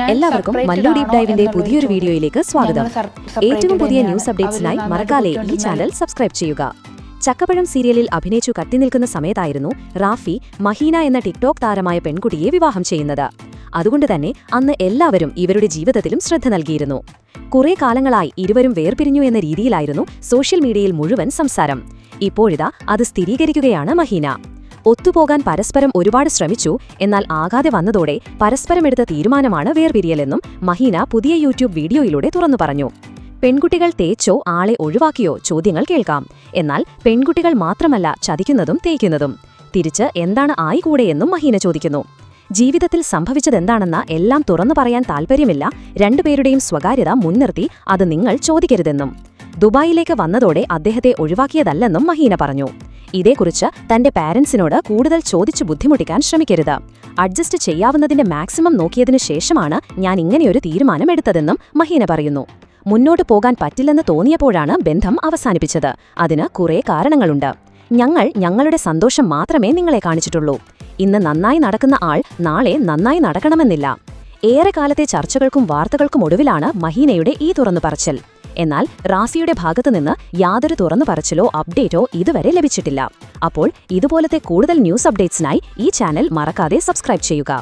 എല്ലാവർക്കും മല്ലു ഡീപ് ഡൈവിന്റെ പുതിയൊരു വീഡിയോയിലേക്ക് സ്വാഗതം. ഏറ്റവും പുതിയ ന്യൂസ് അപ്ഡേറ്റ്സിനായി മറക്കാതെ ഈ ചാനൽ സബ്സ്ക്രൈബ് ചെയ്യുക. ചക്കപ്പഴം സീരിയലിൽ അഭിനയിച്ചു കത്തിനിൽക്കുന്ന സമയത്തായിരുന്നു റാഫി മഹീന എന്ന ടിക്ടോക്ക് താരമായ പെൺകുട്ടിയെ വിവാഹം ചെയ്യുന്നത്. അതുകൊണ്ട് തന്നെ അന്ന് എല്ലാവരും ഇവരുടെ ജീവിതത്തിലും ശ്രദ്ധ നൽകിയിരുന്നു. കുറെ കാലങ്ങളായി ഇരുവരും വേർപിരിഞ്ഞു എന്ന രീതിയിലായിരുന്നു സോഷ്യൽ മീഡിയയിൽ മുഴുവൻ സംസാരം. ഇപ്പോഴിതാ അത് സ്ഥിരീകരിക്കുകയാണ് മഹീന. ഒത്തുപോകാൻ പരസ്പരം ഒരുപാട് ശ്രമിച്ചു, എന്നാൽ ആകാതെ വന്നതോടെ പരസ്പരമെടുത്ത തീരുമാനമാണ് വേർപിരിയലെന്നും മഹീന പുതിയ യൂട്യൂബ് വീഡിയോയിലൂടെ തുറന്നു പറഞ്ഞു. പെൺകുട്ടികൾ തേച്ചോ ആളെ ഒഴിവാക്കിയോ ചോദ്യങ്ങൾ കേൾക്കാം. എന്നാൽ പെൺകുട്ടികൾ മാത്രമല്ല ചതിക്കുന്നതും തേക്കുന്നതും. തിരിച്ച് എന്താണ് ആയിക്കൂടെയെന്നും മഹീന ചോദിക്കുന്നു. ജീവിതത്തിൽ സംഭവിച്ചതെന്താണെന്ന എല്ലാം തുറന്നു പറയാൻ താൽപ്പര്യമില്ല, രണ്ടുപേരുടെയും സ്വകാര്യത മുൻനിർത്തി അത് നിങ്ങൾ ചോദിക്കരുതെന്നും. ദുബായിലേക്ക് വന്നതോടെ അദ്ദേഹത്തെ ഒഴിവാക്കിയതല്ലെന്നും മഹീന പറഞ്ഞു. ഇതേക്കുറിച്ച് തന്റെ പാരന്റ്സിനോട് കൂടുതൽ ചോദിച്ചു ബുദ്ധിമുട്ടിക്കാൻ ശ്രമിക്കരുത്. അഡ്ജസ്റ്റ് ചെയ്യാവുന്നതിന്റെ മാക്സിമം നോക്കിയതിനു ശേഷമാണ് ഞാൻ ഇങ്ങനെയൊരു തീരുമാനമെടുത്തതെന്നും മഹീന പറയുന്നു. മുന്നോട്ടു പോകാൻ പറ്റില്ലെന്ന് തോന്നിയപ്പോഴാണ് ബന്ധം അവസാനിപ്പിച്ചത്. അതിന് കുറേ കാരണങ്ങളുണ്ട്. ഞങ്ങൾ ഞങ്ങളുടെ സന്തോഷം മാത്രമേ നിങ്ങളെ കാണിച്ചിട്ടുള്ളൂ. ഇന്ന് നന്നായി നടക്കുന്ന ആൾ നാളെ നന്നായി നടക്കണമെന്നില്ല. ഏറെക്കാലത്തെ ചർച്ചകൾക്കും വാർത്തകൾക്കും ഒടുവിലാണ് മഹീനയുടെ ഈ തുറന്നുപറച്ചിൽ. എന്നാൽ റാഫിയുടെ ഭാഗത്തുനിന്ന് യാതൊരു തുറന്നുപറച്ചിലോ അപ്ഡേറ്റോ ഇതുവരെ ലഭിച്ചിട്ടില്ല. അപ്പോൾ ഇതുപോലത്തെ കൂടുതൽ ന്യൂസ് അപ്ഡേറ്റ്സിനായി ഈ ചാനൽ മറക്കാതെ സബ്സ്ക്രൈബ് ചെയ്യുക.